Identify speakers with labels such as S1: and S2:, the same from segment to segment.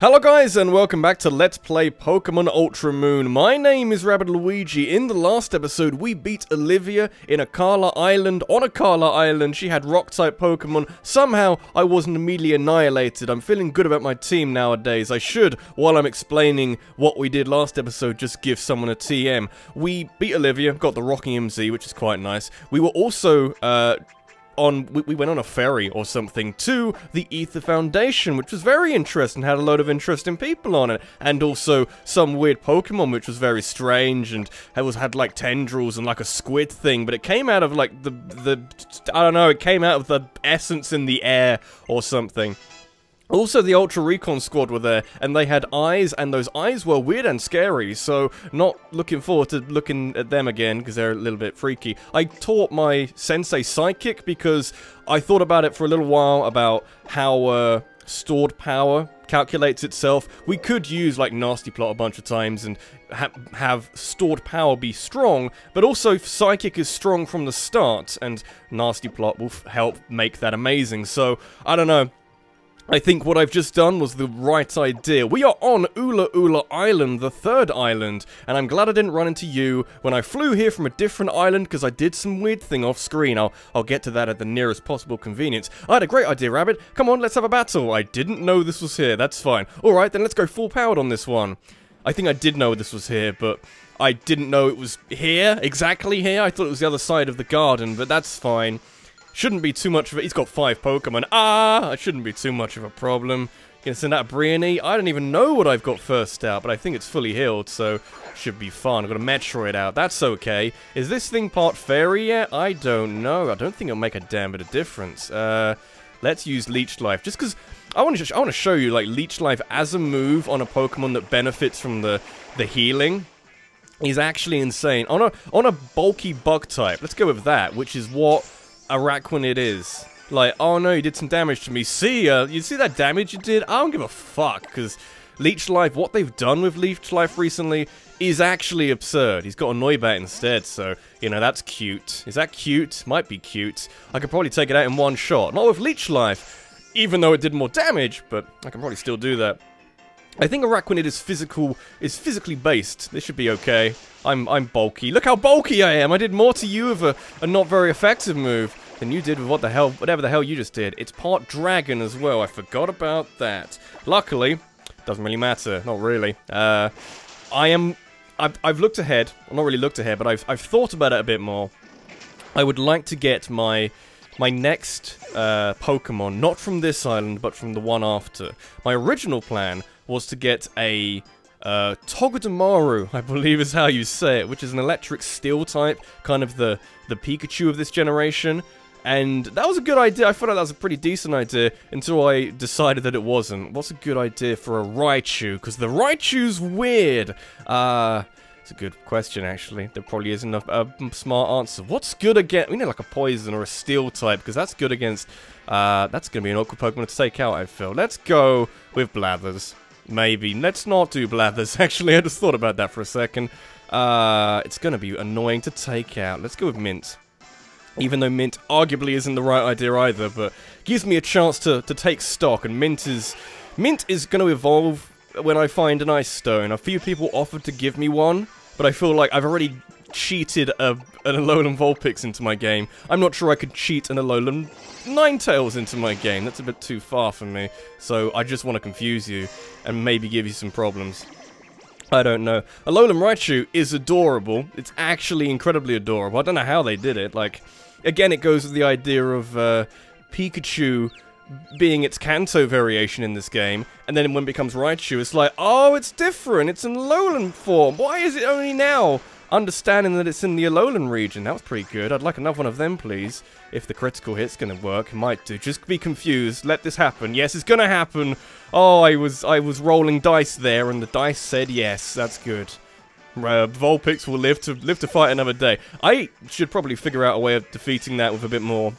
S1: Hello guys and welcome back to Let's Play Pokemon Ultra Moon. My name is Rabbit Luigi. In the last episode we beat Olivia in Akala Island. On Akala Island she had rock type Pokemon. Somehow I wasn't immediately annihilated. I'm feeling good about my team nowadays. I should, while I'm explaining what we did last episode, just give someone a TM. We beat Olivia, got the Rocking MZ, which is quite nice. We were also we went on a ferry or something to the Ether Foundation, which was very interesting, had a load of interesting people on it, and also some weird Pokemon, which was very strange, and had like tendrils and like a squid thing, but it came out of like I don't know, it came out of the essence in the air or something. Also, the Ultra Recon Squad were there, and they had eyes, and those eyes were weird and scary, so not looking forward to looking at them again, because they're a little bit freaky. I taught my sensei Psychic, because I thought about it for a little while, about how stored power calculates itself. We could use, like, Nasty Plot a bunch of times, and have stored power be strong, but also Psychic is strong from the start, and Nasty Plot will help make that amazing, so, I don't know. I think what I've just done was the right idea. We are on Ula'Ula Island, the third island, and I'm glad I didn't run into you when I flew here from a different island because I did some weird thing off screen. I'll get to that at the nearest possible convenience. I had a great idea, Rabbit. Come on, let's have a battle. I didn't know this was here. That's fine. Alright, then let's go full powered on this one. I think I did know this was here, but I didn't know it was here, exactly here. I thought it was the other side of the garden, but that's fine. Shouldn't be too much of it. He's got 5 Pokemon. It shouldn't be too much of a problem. Gonna send out a Briony. I don't even know what I've got first out, but I think it's fully healed, so should be fun. I've got a Metroid out. That's okay. Is this thing part fairy yet? I don't know. I don't think it'll make a damn bit of difference. Let's use Leech Life, just because I want to show you like Leech Life as a move on a Pokemon that benefits from the healing. Is actually insane. On a bulky bug type. Let's go with that, which is what Araquanid is. Like, oh no, you did some damage to me. See ya. You see that damage you did? I don't give a fuck, because Leech Life, what they've done with Leech Life recently is actually absurd. He's got a Noibat instead, so, you know, that's cute. Is that cute? Might be cute. I could probably take it out in one shot. Not with Leech Life, even though it did more damage, but I can probably still do that. I think Araquanid is physically based. This should be okay. I'm bulky. Look how bulky I am! I did more to you with a not very effective move than you did with whatever the hell you just did. It's part dragon as well. I forgot about that. Luckily, doesn't really matter. Not really. I've looked ahead. Well, not really looked ahead, but I've thought about it a bit more. I would like to get my next Pokemon, not from this island, but from the one after. My original plan was to get a Togedemaru, I believe is how you say it, which is an electric steel type, kind of the Pikachu of this generation. And that was a good idea. I thought that was a pretty decent idea until I decided that it wasn't. What's a good idea for a Raichu? Because the Raichu's weird. It's a good question, actually. There probably isn't a smart answer. What's good against... We need like a poison or a steel type, because that's good against... that's going to be an awkward Pokemon to take out, I feel. Let's go with Blathers. Maybe. Let's not do Blathers, actually. I just thought about that for a second. It's going to be annoying to take out. Let's go with Mint. Even though Mint arguably isn't the right idea either, but gives me a chance to take stock, and Mint is going to evolve when I find an Ice Stone. A few people offered to give me one, but I feel like I've already cheated an Alolan Vulpix into my game. I'm not sure I could cheat an Alolan Ninetales into my game. That's a bit too far for me. So I just want to confuse you and maybe give you some problems. I don't know. Alolan Raichu is adorable. It's actually incredibly adorable. I don't know how they did it. Like, again, it goes with the idea of Pikachu being its Kanto variation in this game, and then when it becomes Raichu, it's like, oh, it's different. It's in Alolan form. Why is it only now understanding that it's in the Alolan region? That was pretty good. I'd like another one of them, please. If the critical hit's gonna work, it might do. Just be confused. Let this happen. Yes, it's gonna happen. Oh, I was rolling dice there, and the dice said yes. That's good. Vulpix will live to fight another day. I should probably figure out a way of defeating that with a bit more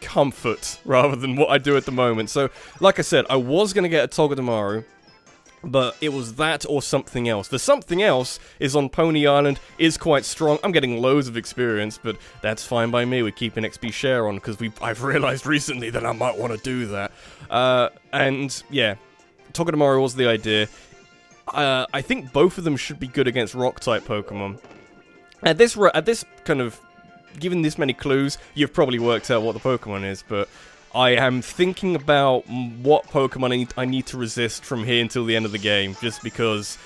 S1: comfort rather than what I do at the moment. So, like I said, I was gonna get a Togedemaru, but it was that or something else. The something else is on Pony Island, is quite strong. I'm getting loads of experience, but that's fine by me. We're keeping XP share on, because I've realized recently that I might want to do that. And, yeah, Togedemaru was the idea. I think both of them should be good against Rock-type Pokemon. At this kind of... Given this many clues, you've probably worked out what the Pokemon is, but I am thinking about what Pokemon I need to resist from here until the end of the game, just because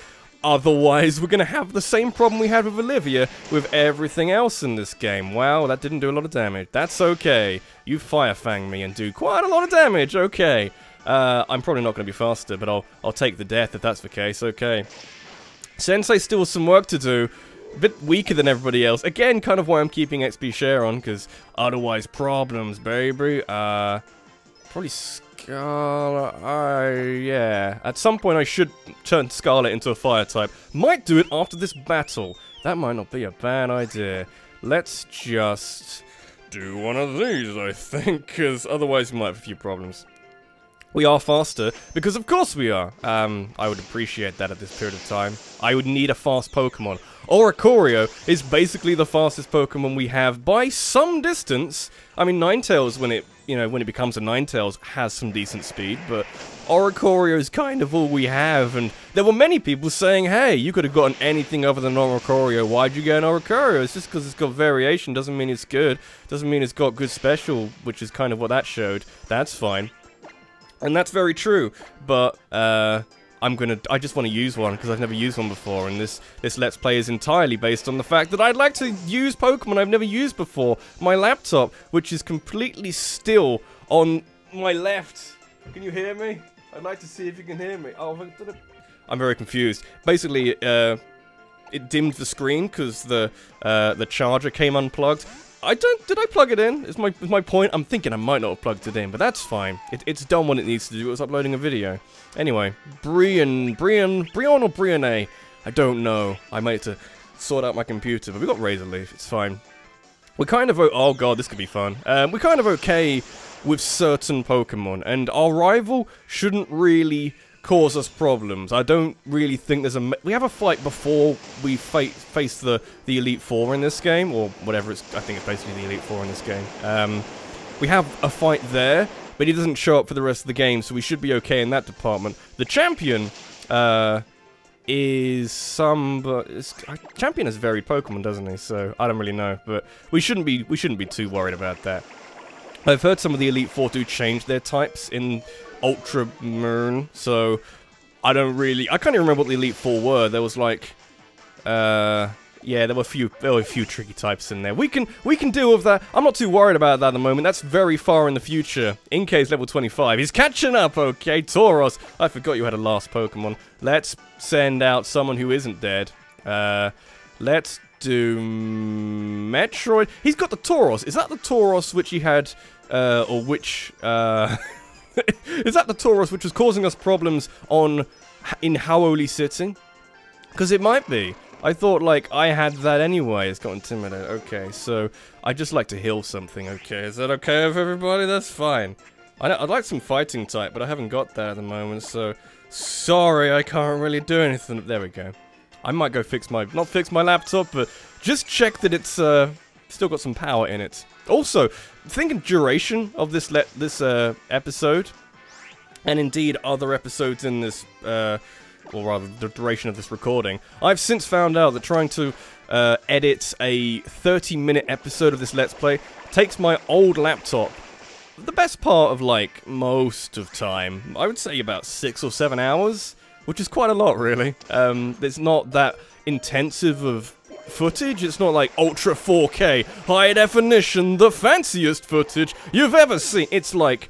S1: otherwise we're going to have the same problem we had with Olivia with everything else in this game. Wow, that didn't do a lot of damage. That's okay. You Fire Fang me and do quite a lot of damage, okay. I'm probably not going to be faster, but I'll take the death if that's the case, okay. Sensei still has some work to do. A bit weaker than everybody else. Again, kind of why I'm keeping XP share on, because otherwise problems, baby. Probably Scarlet. Yeah. At some point I should turn Scarlet into a fire type. Might do it after this battle. That might not be a bad idea. Let's just do one of these, I think, because otherwise we might have a few problems. We are faster, because of course we are. I would appreciate that at this period of time. I would need a fast Pokemon. Oricorio is basically the fastest Pokemon we have by some distance. I mean, Ninetales, when it becomes a Ninetales, has some decent speed, but Oricorio is kind of all we have, and there were many people saying, hey, you could have gotten anything other than Oricorio. Why'd you get an Oricorio? It's just because it's got variation, doesn't mean it's good. Doesn't mean it's got good special, which is kind of what that showed. That's fine. And that's very true, but I just want to use one because I've never used one before, and this Let's Play is entirely based on the fact that I'd like to use Pokemon I've never used before. My laptop, which is completely still on my left. Can you hear me? I'd like to see if you can hear me. Oh, I'm very confused. Basically, it dimmed the screen because the charger came unplugged. Did I plug it in? Is my point? I'm thinking I might not have plugged it in, but that's fine. It's done what it needs to do. It was uploading a video. Anyway, Brion or Brione? I don't know. I might have to sort out my computer, but we got Razor Leaf. It's fine. We're kind of oh god, this could be fun. We're kind of okay with certain Pokemon, and our rival shouldn't really cause us problems. I don't really think there's we have a fight before we face the Elite Four in this game, or whatever it's. I think it's basically the Elite Four in this game. We have a fight there, but he doesn't show up for the rest of the game, so we should be okay in that department. The champion is champion has varied Pokemon, doesn't he? So I don't really know, but we shouldn't be too worried about that. I've heard some of the Elite Four do change their types in Ultra Moon, so I can't even remember what the Elite Four were. There was like, yeah, there were a few tricky types in there. We can deal with that. I'm not too worried about that at the moment. That's very far in the future. Inkay's level 25. He's catching up, okay? Tauros, I forgot you had a last Pokemon. Let's send out someone who isn't dead. Let's do Metroid. He's got the Tauros. Is that the Tauros which he had, or which, is that the Tauros which was causing us problems in Howoli City? Because it might be. I thought, like, I had that anyway. It's got Intimidate. Okay, so I just like to heal something. Okay, is that okay with everybody? That's fine. I'd like some fighting type, but I haven't got that at the moment, so sorry, I can't really do anything. There we go. I might go not fix my laptop, but just check that it's still got some power in it. Also, thinking duration of this episode, and indeed other episodes in this, or rather the duration of this recording, I've since found out that trying to edit a 30-minute episode of this Let's Play takes my old laptop the best part of, like, most of time. I would say about 6 or 7 hours, which is quite a lot, really. It's not that intensive of footage. It's not like Ultra 4K, high definition, the fanciest footage you've ever seen. It's like,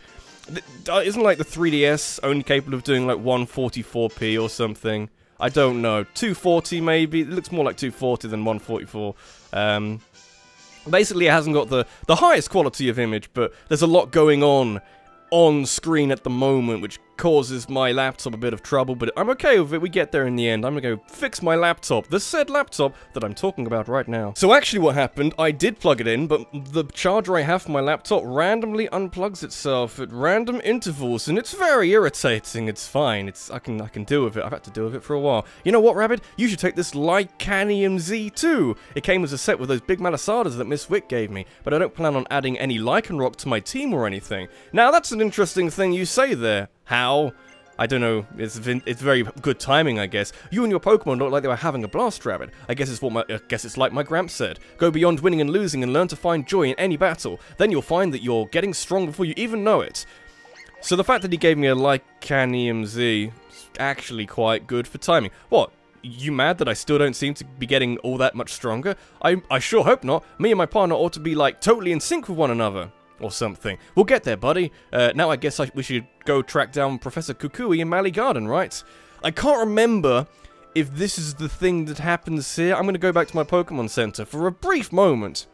S1: isn't like the 3DS only capable of doing like 144p or something? I don't know. 240 maybe? It looks more like 240 than 144. Basically, it hasn't got the highest quality of image, but there's a lot going on screen at the moment, which causes my laptop a bit of trouble, but I'm okay with it. We get there in the end. I'm gonna go fix my laptop, the said laptop that I'm talking about right now. So actually what happened, I did plug it in, but the charger I have for my laptop randomly unplugs itself at random intervals, and it's very irritating. It's fine. I can deal with it. I've had to deal with it for a while. You know what, Rabbit? You should take this Lycanium Z2. It came as a set with those big Malasadas that Miss Wick gave me, but I don't plan on adding any Lycanroc to my team or anything. Now, that's an interesting thing you say there. How? I don't know, it's very good timing, I guess. You and your Pokemon look like they were having a blast, Rabbit. I guess it's like my Gramps said. Go beyond winning and losing and learn to find joy in any battle. Then you'll find that you're getting strong before you even know it. So the fact that he gave me a Lycanium Z is actually quite good for timing. What? You mad that I still don't seem to be getting all that much stronger? I sure hope not. Me and my partner ought to be, like, totally in sync with one another. Or something. We'll get there, buddy. Now I guess we should go track down Professor Kukui in Mally Garden, right? I can't remember if this is the thing that happens here. I'm going to go back to my Pokemon Center for a brief moment.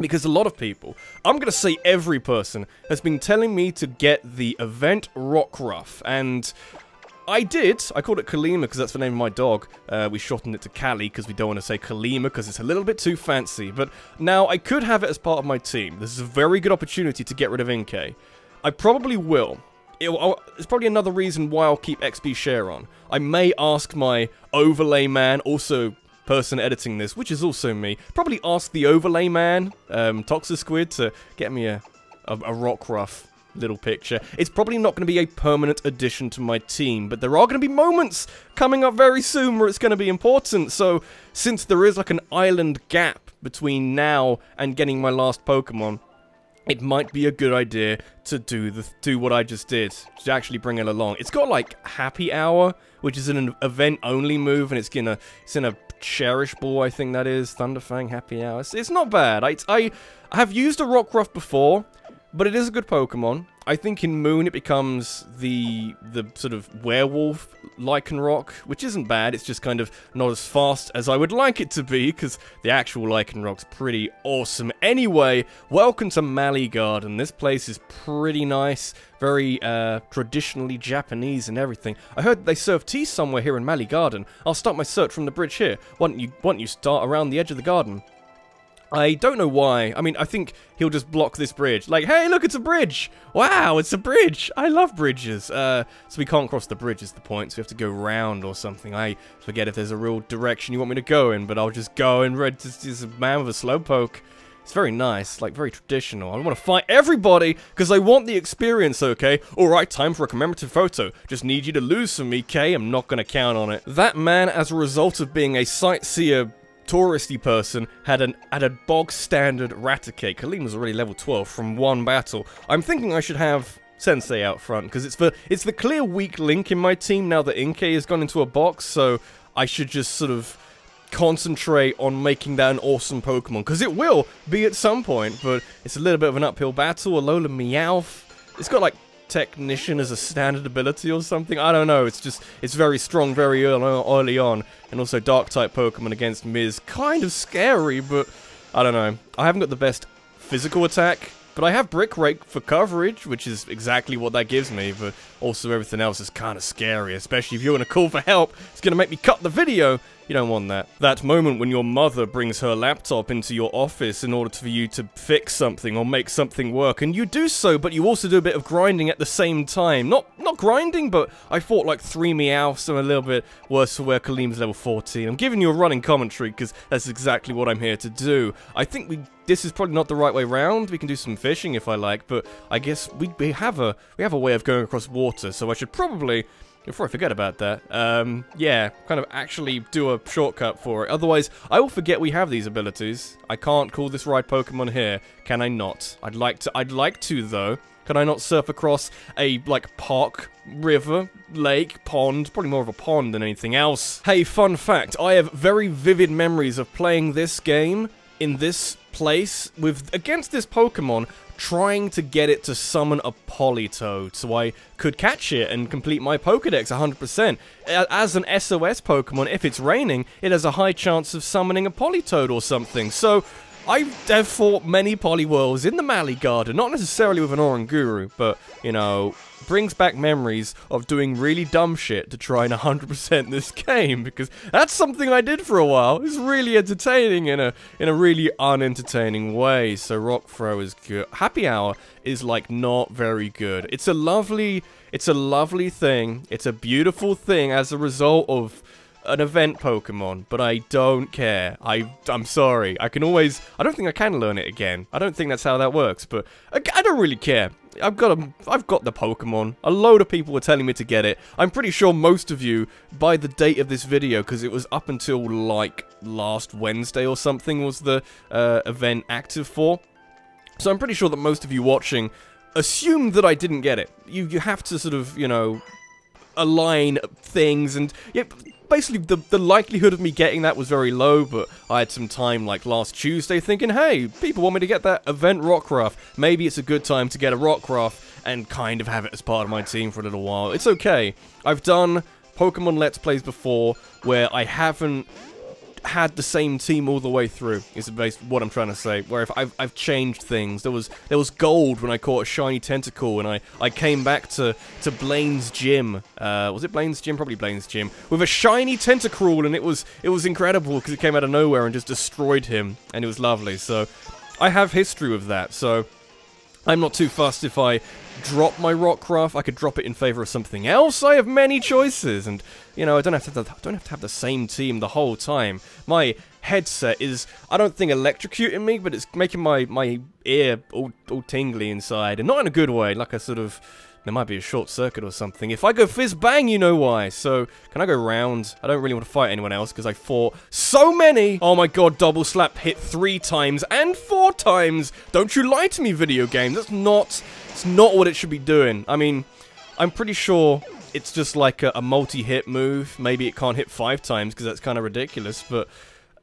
S1: Because a lot of people, I'm going to say every person, has been telling me to get the event Rockruff. And I did. I called it Kalima because that's the name of my dog. We shortened it to Callie because we don't want to say Kalima because it's a little bit too fancy. But now I could have it as part of my team. This is a very good opportunity to get rid of Inkay. I probably will. It's probably another reason why I'll keep XP Share on. I may ask my overlay man, also person editing this, which is also me, probably ask the overlay man, Toxisquid, to get me a Rockruff little picture. It's probably not going to be a permanent addition to my team, but there are going to be moments coming up very soon where it's going to be important. So since there is like an island gap between now and getting my last Pokemon, it might be a good idea to do what I just did, to actually bring it along. It's got like Happy Hour, which is an event only move, and it's in a Cherish Ball, I think that is. Thunderfang, Happy Hour. It's not bad. I have used a Rockruff before, but it is a good Pokemon. I think in Moon it becomes the sort of werewolf Lycanroc, which isn't bad. It's just kind of not as fast as I would like it to be, because the actual Lycanroc's pretty awesome. Anyway, welcome to Mally Garden. This place is pretty nice, very traditionally Japanese and everything. I heard they serve tea somewhere here in Mally Garden. I'll start my search from the bridge here. Why don't you start around the edge of the garden? I don't know why. I mean, I think he'll just block this bridge. Like, hey, look, it's a bridge! Wow, it's a bridge! I love bridges. So we can't cross the bridge is the point, so we have to go round or something. I forget if there's a real direction you want me to go in, but I'll just go in red. This is a man with a Slowpoke. It's very nice, like, very traditional. I want to fight everybody, because I want the experience, okay? Alright, time for a commemorative photo. Just need you to lose for me, Kay. I'm not going to count on it. That man, as a result of being a sightseer touristy person, had a bog standard Raticate. Kaleem was already level 12 from one battle. I'm thinking I should have Sensei out front, because it's the clear weak link in my team now that Inkay has gone into a box, so I should just sort of concentrate on making that an awesome Pokemon, because it will be at some point, but it's a little bit of an uphill battle. Alola Meowth, it's got like Technician as a standard ability or something. I don't know. It's very strong very early on. And also Dark-type Pokemon against Miz. Kind of scary, but I don't know. I haven't got the best physical attack, but I have Brick Rake for coverage, which is exactly what that gives me, but also everything else is kind of scary, especially if you're going to call for help. It's going to make me cut the video. You don't want that. That moment when your mother brings her laptop into your office in order for you to fix something or make something work, and you do so, but you also do a bit of grinding at the same time. Not grinding, but I fought like 3 Meowths, so a little bit worse for where Kaleem's level 14. I'm giving you a running commentary because that's exactly what I'm here to do. I think this is probably not the right way round. We can do some fishing if I like, but I guess we have a way of going across water, so I should probably, before I forget about that, yeah, kind of actually do a shortcut for it. Otherwise, I will forget we have these abilities. I can't call this right Pokemon here, can I not? I'd like to though. Can I not surf across a, like, park, river, lake, pond? Probably more of a pond than anything else. Hey, fun fact, I have very vivid memories of playing this game in this place against this Pokemon, trying to get it to summon a Politoed so I could catch it and complete my Pokedex 100%. As an SOS Pokemon, if it's raining, it has a high chance of summoning a Politoed or something. So I have fought many Poliwhirls in the Mally Garden, not necessarily with an Oranguru, but, you know, brings back memories of doing really dumb shit to try and 100% this game, because that's something I did for a while. It was really entertaining in a really unentertaining way, so Rock Throw is good. Happy Hour is, like, not very good. It's a lovely thing. It's a beautiful thing as a result of an event Pokemon, but I don't care. I'm sorry. I don't think I can learn it again. I don't think that's how that works, but I don't really care. I've got the Pokemon. A load of people were telling me to get it. I'm pretty sure most of you, by the date of this video, because it was up until, like, last Wednesday or something was the event active for. So I'm pretty sure that most of you watching assumed that I didn't get it. You have to sort of, you know, align things, and yeah, basically the likelihood of me getting that was very low, but I had some time like last Tuesday thinking, hey, people want me to get that event Rockruff. Maybe it's a good time to get a Rockruff and kind of have it as part of my team for a little while. It's okay. I've done Pokemon Let's Plays before where I haven't had the same team all the way through, is basically what I'm trying to say, where if I've changed things. There was gold when I caught a shiny tentacle, and I came back to Blaine's gym, was it Blaine's gym? Probably Blaine's gym, with a shiny tentacruel, and it was incredible, because it came out of nowhere and just destroyed him, and it was lovely. So, I have history with that, so I'm not too fussed if I drop my Rockruff. I could drop it in favor of something else. I have many choices, and you know, I don't have to have the same team the whole time. My headset is, I don't think, electrocuting me, but it's making my ear all tingly inside, and not in a good way. Like a sort of, there might be a short circuit or something. If I go fizz bang, you know why. So, can I go round? I don't really want to fight anyone else because I fought so many. Oh my god, double slap hit 3 times and 4 times. Don't you lie to me, video game. It's not what it should be doing. I mean, I'm pretty sure it's just like a multi-hit move. Maybe it can't hit 5 times because that's kind of ridiculous, but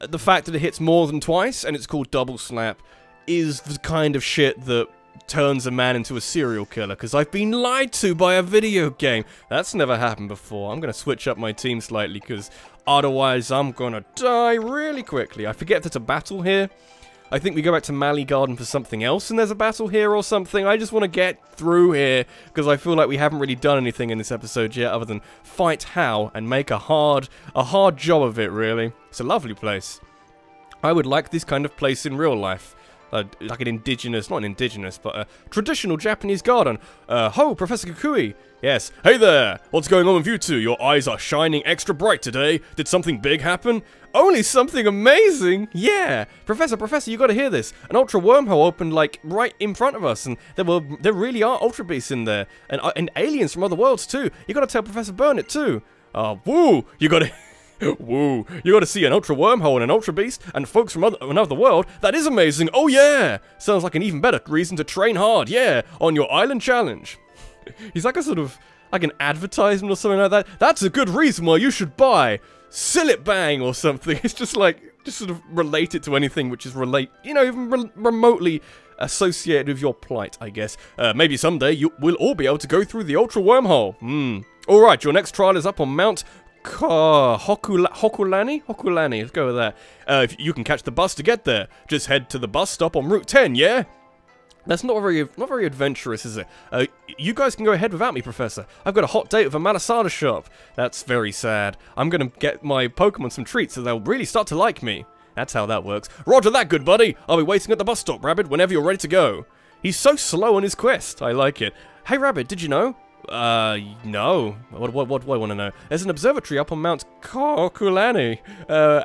S1: the fact that it hits more than twice and it's called double slap is the kind of shit that turns a man into a serial killer, because I've been lied to by a video game. That's never happened before. I'm going to switch up my team slightly, because otherwise I'm going to die really quickly. I forget there's a battle here. I think we go back to Mally Garden for something else, and there's a battle here or something. I just want to get through here, because I feel like we haven't really done anything in this episode yet, other than fight Hal and make a hard job of it, really. It's a lovely place. I would like this kind of place in real life. Like an indigenous, not an indigenous, but a traditional Japanese garden. Ho, Professor Kukui. Yes. Hey there! What's going on with you two? Your eyes are shining extra bright today. Did something big happen? Only something amazing? Yeah! Professor, you gotta hear this. An ultra wormhole opened, like, right in front of us, and there really are ultra beasts in there. And aliens from other worlds, too. You gotta tell Professor Burnett, too. Woo! You gotta... Woo, you gotta see an ultra wormhole and an ultra beast and folks from another world. That is amazing. Oh yeah! Sounds like an even better reason to train hard, yeah, on your island challenge. He's like a sort of, like an advertisement or something like that. That's a good reason why you should buy Sillet Bang or something. It's just like, just sort of related to anything which is even remotely associated with your plight, I guess. Maybe someday we'll all be able to go through the ultra wormhole. Alright, your next trial is up on Mount Hokulani? Hokulani, let's go with that. If you can catch the bus to get there, just head to the bus stop on Route 10, yeah? That's not very adventurous, is it? You guys can go ahead without me, Professor. I've got a hot date with a Malasada shop. That's very sad. I'm gonna get my Pokemon some treats so they'll really start to like me. That's how that works. Roger that, good buddy. I'll be waiting at the bus stop, Rabbit, whenever you're ready to go. He's so slow on his quest. I like it. Hey, Rabbit, did you know? No. What do I want to know? There's an observatory up on Mount Kokulani.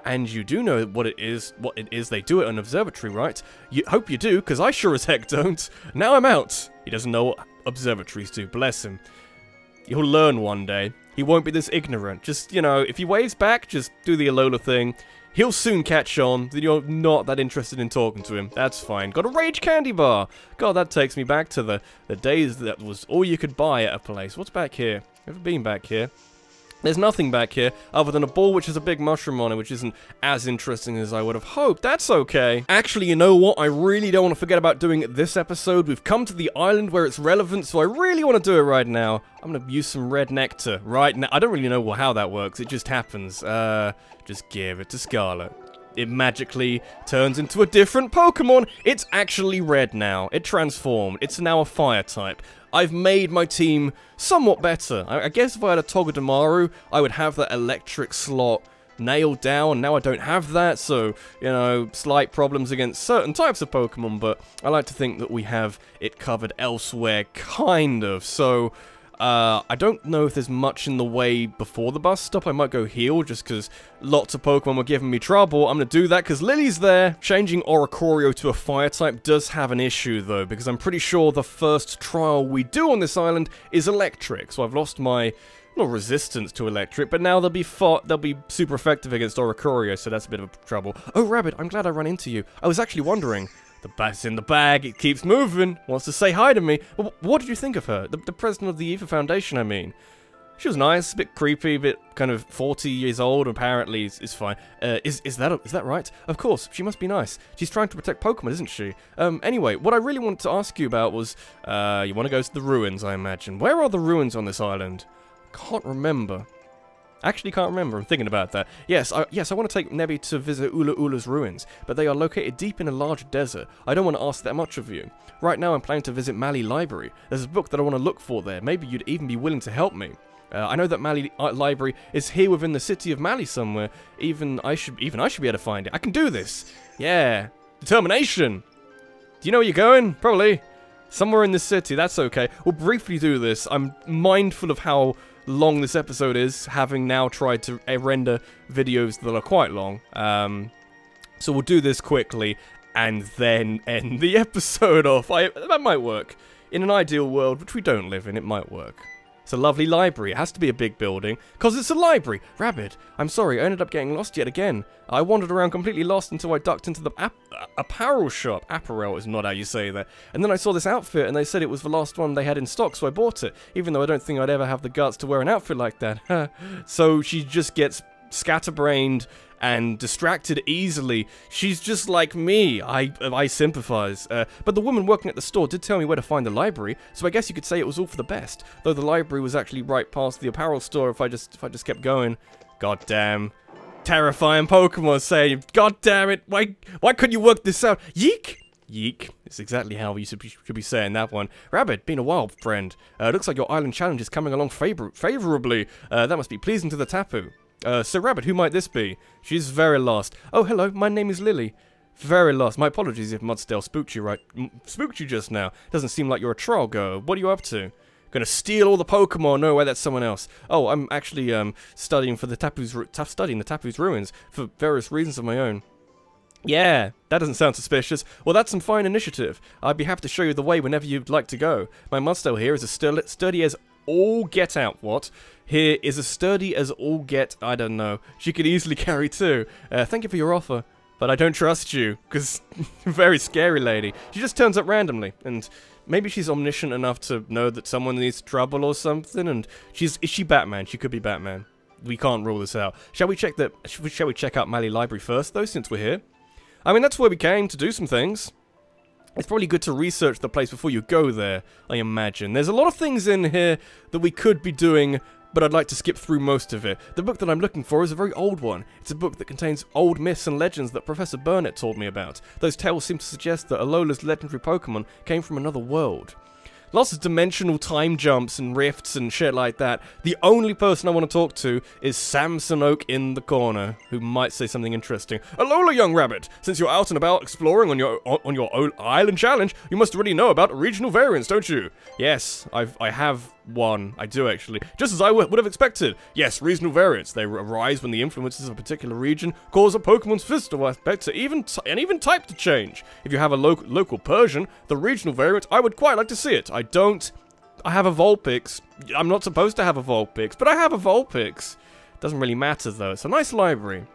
S1: And you do know what it is they do at an observatory, right? Hope you do, because I sure as heck don't. Now I'm out. He doesn't know what observatories do, bless him. He'll learn one day. He won't be this ignorant. Just, you know, if he waves back, just do the Ula'Ula thing. He'll soon catch on that you're not that interested in talking to him. That's fine. Got a Rage Candy Bar. God, that takes me back to the days that was all you could buy at a place. What's back here? Ever been back here? There's nothing back here other than a ball which has a big mushroom on it, which isn't as interesting as I would have hoped. That's okay. Actually, you know what? I really don't want to forget about doing this episode. We've come to the island where it's relevant, so I really want to do it right now. I'm going to use some red nectar right now. I don't really know how that works. It just happens. Just give it to Scarlet. It magically turns into a different Pokemon. It's actually red now. It transformed. It's now a fire type. I've made my team somewhat better. I guess if I had a Togedemaru, I would have that electric slot nailed down. Now I don't have that, so, you know, slight problems against certain types of Pokemon, but I like to think that we have it covered elsewhere, kind of. So, I don't know if there's much in the way before the bus stop. I might go heal just because lots of Pokemon were giving me trouble. I'm going to do that because Lily's there. Changing Oricorio to a fire type does have an issue though, because I'm pretty sure the first trial we do on this island is electric. So I've lost my, not resistance to electric, but now they'll be super effective against Oricorio, so that's a bit of trouble. Oh, Rabbit, I'm glad I ran into you. I was actually wondering. The bat's in the bag, it keeps moving, wants to say hi to me. Well, what did you think of her? The president of the Ether Foundation, I mean. She was nice, a bit creepy, a bit kind of 40 years old, apparently is fine. Is that right? Of course, she must be nice. She's trying to protect Pokemon, isn't she? Anyway, what I really wanted to ask you about was, you want to go to the ruins, I imagine. Where are the ruins on this island? Can't remember. Actually can't remember, I'm thinking about that. Yes, I want to take Nebby to visit Ula'Ula's ruins, but they are located deep in a large desert. I don't want to ask that much of you. Right now I'm planning to visit Mali Library. There's a book that I want to look for there. Maybe you'd even be willing to help me. I know that Mali Library is here within the city of Mali somewhere. Even I should be able to find it. I can do this! Yeah. Determination! Do you know where you're going? Probably. Somewhere in the city, that's okay. We'll briefly do this. I'm mindful of how long this episode is, having now tried to render videos that are quite long. So we'll do this quickly, and then end the episode off. That might work. In an ideal world, which we don't live in, it might work. It's a lovely library. It has to be a big building, because it's a library. Rabbit, I'm sorry, I ended up getting lost yet again. I wandered around completely lost until I ducked into the apparel shop. Apparel is not how you say that. And then I saw this outfit, and they said it was the last one they had in stock, so I bought it. Even though I don't think I'd ever have the guts to wear an outfit like that. So she just gets scatterbrained and distracted easily. She's just like me. I sympathize. But the woman working at the store did tell me where to find the library, so I guess you could say it was all for the best. Though the library was actually right past the apparel store if I just kept going. God damn. Terrifying Pokemon saying, God damn it, why couldn't you work this out? Yeek! Yeek. It's exactly how you should be saying that one. Rabbit, been a while, friend. Looks like your island challenge is coming along favorably. That must be pleasing to the Tapu. So Rabbit, who might this be? She's very lost. Oh, hello, my name is Lily. Very lost. My apologies if Mudsdale spooked you just now. Doesn't seem like you're a trial goer. What are you up to? Gonna steal all the Pokemon? No way, that's someone else. Oh, I'm actually studying for the Tapu's ruins for various reasons of my own. Yeah, that doesn't sound suspicious. Well, that's some fine initiative. I'd be happy to show you the way whenever you'd like to go. My Mudsdale here is as sturdy as all get out. What? Here is as sturdy as all get, I don't know. She could easily carry two. Thank you for your offer, but I don't trust you, because very scary lady. She just turns up randomly, and maybe she's omniscient enough to know that someone needs trouble or something, and is she Batman? She could be Batman. We can't rule this out. Shall we check out Mali Library first, though, since we're here? I mean, that's where we came to do some things. It's probably good to research the place before you go there, I imagine. There's a lot of things in here that we could be doing, but I'd like to skip through most of it. The book that I'm looking for is a very old one. It's a book that contains old myths and legends that Professor Burnett told me about. Those tales seem to suggest that Ula'Ula's legendary Pokemon came from another world. Lots of dimensional time jumps and rifts and shit like that. The only person I want to talk to is Samson Oak in the corner, who might say something interesting. Ula'Ula, young rabbit! Since you're out and about exploring on your island challenge, you must already know about regional variants, don't you? Yes, I have one. I do, actually. Just as I would have expected. Yes, regional variants. They arise when the influences of a particular region cause a Pokemon's physical aspect to even type to change. If you have a local Persian, the regional variant, I would quite like to see it. I have a Vulpix. I'm not supposed to have a Vulpix, but I have a Vulpix. Doesn't really matter, though. It's a nice library.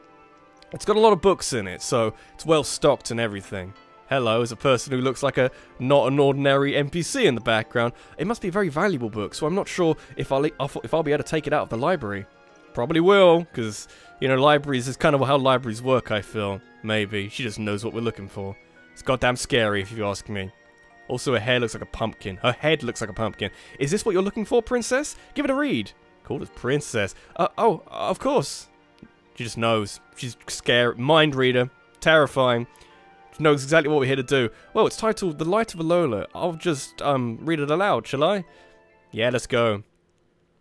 S1: It's got a lot of books in it, so it's well stocked and everything. Hello, is a person who looks like not an ordinary NPC in the background. It must be a very valuable book, so I'm not sure if I'll be able to take it out of the library. Probably will, because, you know, libraries is kind of how libraries work, I feel. Maybe. She just knows what we're looking for. It's goddamn scary, if you ask me. Also, her hair looks like a pumpkin. Her head looks like a pumpkin. Is this what you're looking for, princess? Give it a read. Called as princess. Oh, of course. She just knows. She's scared. Mind reader. Terrifying. Knows exactly what we're here to do. Well, it's titled The Light of Ula'Ula. I'll just read it aloud, shall I? Yeah, let's go.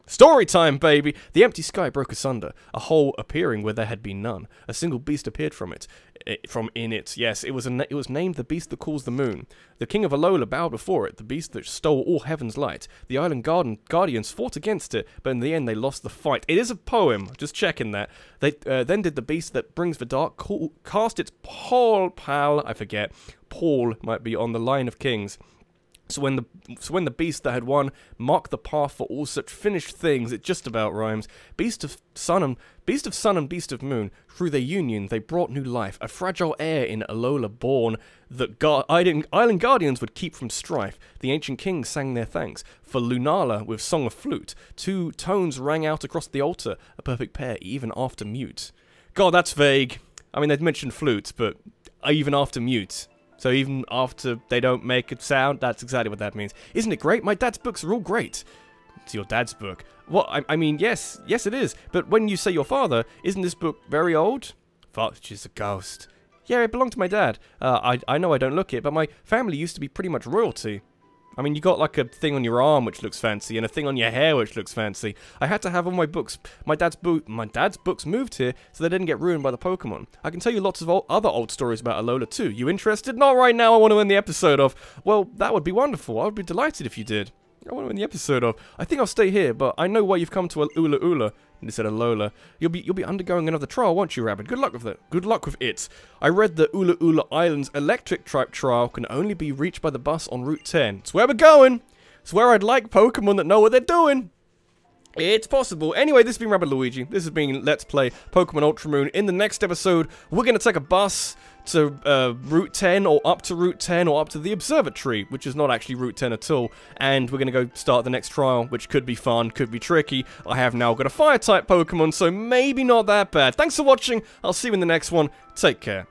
S1: Story time, baby! The empty sky broke asunder, a hole appearing where there had been none. A single beast appeared from it. Yes, it was named the beast that calls the moon. The king of Ula'Ula bowed before it, the beast that stole all heaven's light. The island guardians fought against it, but in the end they lost the fight. It is a poem, just checking that. They then did the beast that brings the dark cast its Paul might be on the line of kings. So when the beast that had won marked the path for all such finished things, it just about rhymes. Beast of sun and beast of moon, through their union they brought new life, a fragile heir in Ula'Ula born, that island guardians would keep from strife. The ancient kings sang their thanks for Ula'Ula with song of flute. 2 tones rang out across the altar, a perfect pair even after mute. God, that's vague. I mean, they'd mentioned flutes, but even after mute. So even after they don't make a sound, that's exactly what that means. Isn't it great? My dad's books are all great. It's your dad's book. What? I mean, yes it is. But when you say your father, isn't this book very old? She's a ghost. Yeah, it belonged to my dad. I know I don't look it, but my family used to be pretty much royalty. I mean, you got like a thing on your arm which looks fancy, and a thing on your hair which looks fancy. I had to have all my books. My dad's books moved here, so they didn't get ruined by the Pokemon. I can tell you lots of other old stories about Ula'Ula too. You interested? Not right now. I want to end the episode off. Well, that would be wonderful. I would be delighted if you did. I want to end the episode off. I think I'll stay here, but I know why you've come to Ula'Ula instead of Lola. You'll be undergoing another trial, won't you, Rabbit? Good luck with it. Good luck with it. I read that Ula'Ula Island's electric type trial can only be reached by the bus on Route 10. It's where we're going. It's where I'd like Pokemon that know what they're doing. It's possible. Anyway, this has been Rabbit Luigi. This has been Let's Play Pokemon Ultra Moon. In the next episode, we're going to take a bus to Route 10, or up to Route 10, or up to the Observatory, which is not actually Route 10 at all. And we're going to go start the next trial, which could be fun, could be tricky. I have now got a Fire-type Pokemon, so maybe not that bad. Thanks for watching. I'll see you in the next one. Take care.